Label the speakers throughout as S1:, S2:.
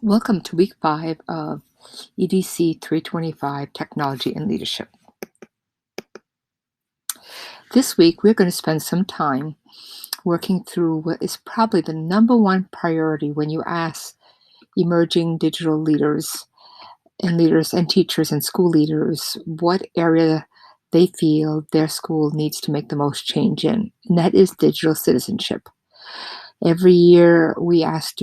S1: Welcome to week 5 of EDC 325 Technology and Leadership. This week, we're going to spend some time working through what is probably the number one priority when you ask emerging digital leaders and teachers and school leaders what area they feel their school needs to make the most change in, and that is digital citizenship. Every year, we ask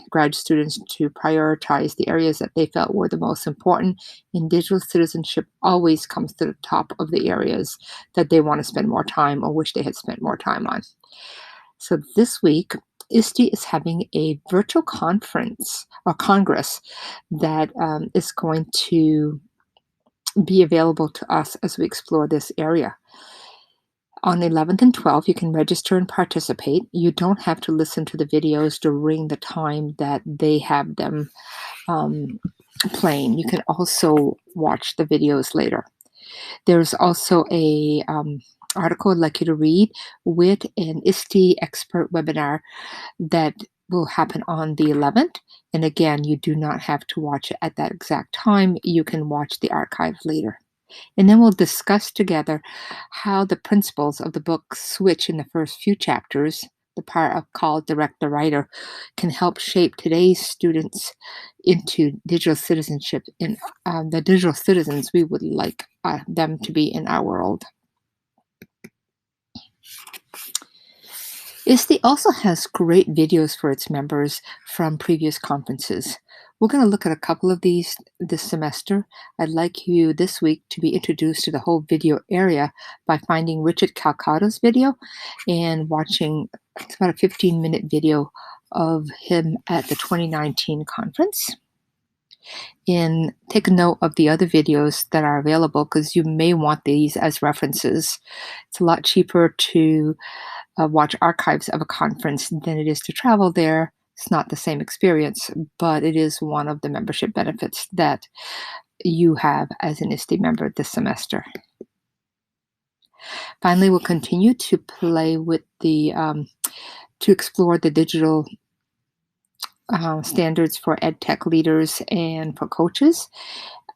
S1: grad students, to prioritize the areas that they felt were the most important, and digital citizenship always comes to the top of the areas that they want to spend more time or wish they had spent more time on. So this week, ISTE is having a virtual conference or congress that is going to be available to us as we explore this area. On 11th and 12th, you can register and participate. You don't have to listen to the videos during the time that they have them playing. You can also watch the videos later. There's also a article I'd like you to read with an ISTE expert webinar that will happen on the 11th. And again, you do not have to watch it at that exact time. You can watch the archive later. And then we'll discuss together how the principles of the book Switch in the first few chapters, the part called Direct the Writer, can help shape today's students into digital citizenship and the digital citizens we would like them to be in our world. ISTE also has great videos for its members from previous conferences. We're going to look at a couple of these this semester. I'd like you this week to be introduced to the whole video area by finding Richard Calcado's video and watching, it's about a 15-minute video of him at the 2019 conference. And take a note of the other videos that are available because you may want these as references. It's a lot cheaper to watch archives of a conference than it is to travel there. It's not the same experience, but it is one of the membership benefits that you have as an ISTE member this semester. Finally, we'll continue to play with to explore the digital standards for EdTech leaders and for coaches,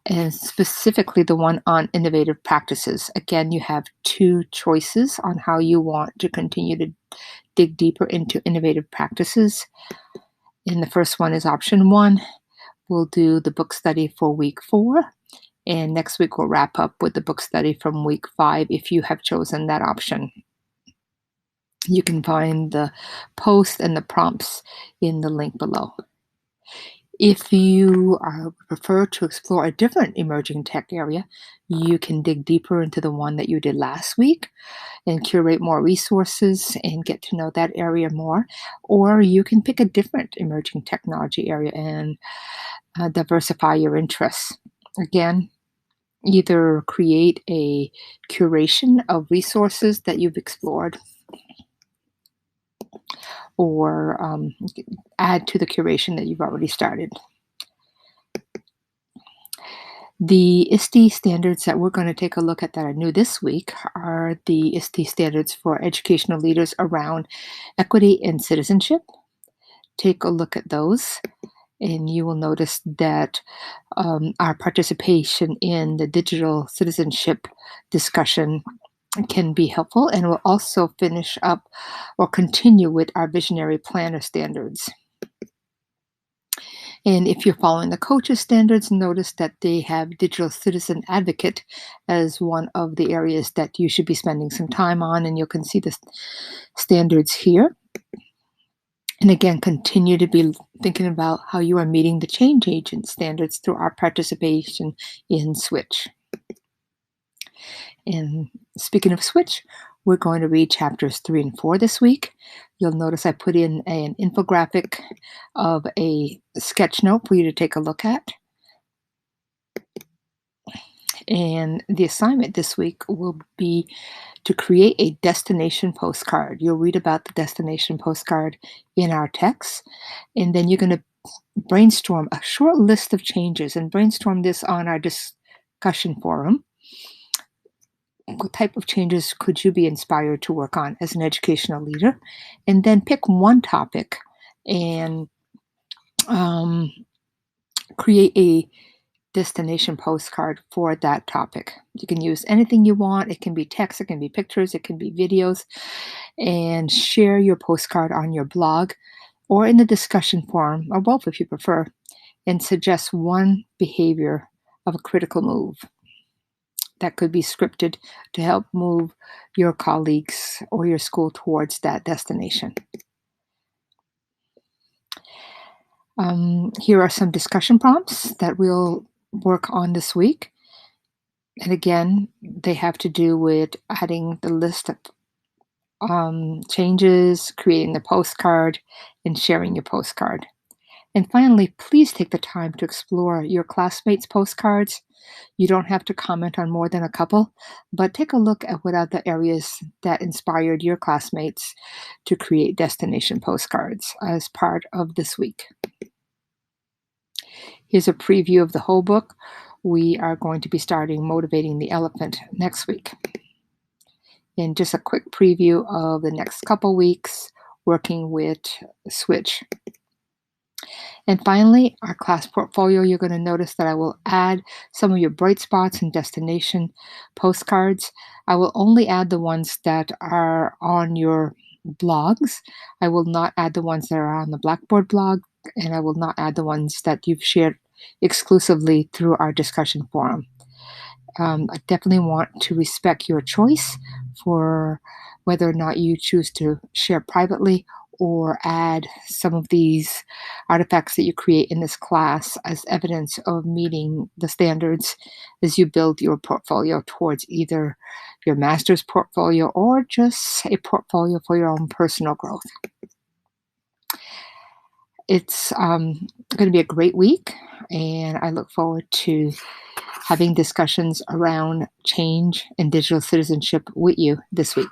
S1: and specifically the one on innovative practices. Again, you have two choices on how you want to continue to dig deeper into innovative practices. And the first one is option 1. We'll do the book study for week 4. And next week, we'll wrap up with the book study from week 5 if you have chosen that option. You can find the post and the prompts in the link below. If you prefer to explore a different emerging tech area, you can dig deeper into the one that you did last week and curate more resources and get to know that area more. Or you can pick a different emerging technology area and diversify your interests. Again, either create a curation of resources that you've explored or add to the curation that you've already started. The ISTE standards that we're going to take a look at that are new this week are the ISTE standards for educational leaders around equity and citizenship. Take a look at those, and you will notice that our participation in the digital citizenship discussion can be helpful, and we'll also finish up or continue with our visionary planner standards. And if you're following the coaches standards, notice that they have digital citizen advocate as one of the areas that you should be spending some time on, and you can see the standards here. And again, continue to be thinking about how you are meeting the change agent standards through our participation in Switch. And speaking of Switch, we're going to read chapters 3 and 4 this week. You'll notice I put in an infographic of a sketch note for you to take a look at. And the assignment this week will be to create a destination postcard. You'll read about the destination postcard in our text, and then you're going to brainstorm a short list of changes and brainstorm this on our discussion forum. What type of changes could you be inspired to work on as an educational leader? And then pick one topic and create a destination postcard for that topic. You can use anything you want. It can be text, it can be pictures, it can be videos, and share your postcard on your blog or in the discussion forum, or both if you prefer, and suggest one behavior of a critical move that could be scripted to help move your colleagues or your school towards that destination. Here are some discussion prompts that we'll work on this week. And again, they have to do with adding the list of changes, creating the postcard, and sharing your postcard. And finally, please take the time to explore your classmates' postcards. You don't have to comment on more than a couple, but take a look at what other areas that inspired your classmates to create destination postcards as part of this week. Here's a preview of the whole book. We are going to be starting Motivating the Elephant next week. And just a quick preview of the next couple weeks working with Switch. And finally, our class portfolio, you're going to notice that I will add some of your bright spots and destination postcards. I will only add the ones that are on your blogs. I will not add the ones that are on the Blackboard blog, and I will not add the ones that you've shared exclusively through our discussion forum. I definitely want to respect your choice for whether or not you choose to share privately or add some of these artifacts that you create in this class as evidence of meeting the standards as you build your portfolio towards either your master's portfolio or just a portfolio for your own personal growth. It's going to be a great week, and I look forward to having discussions around change and digital citizenship with you this week.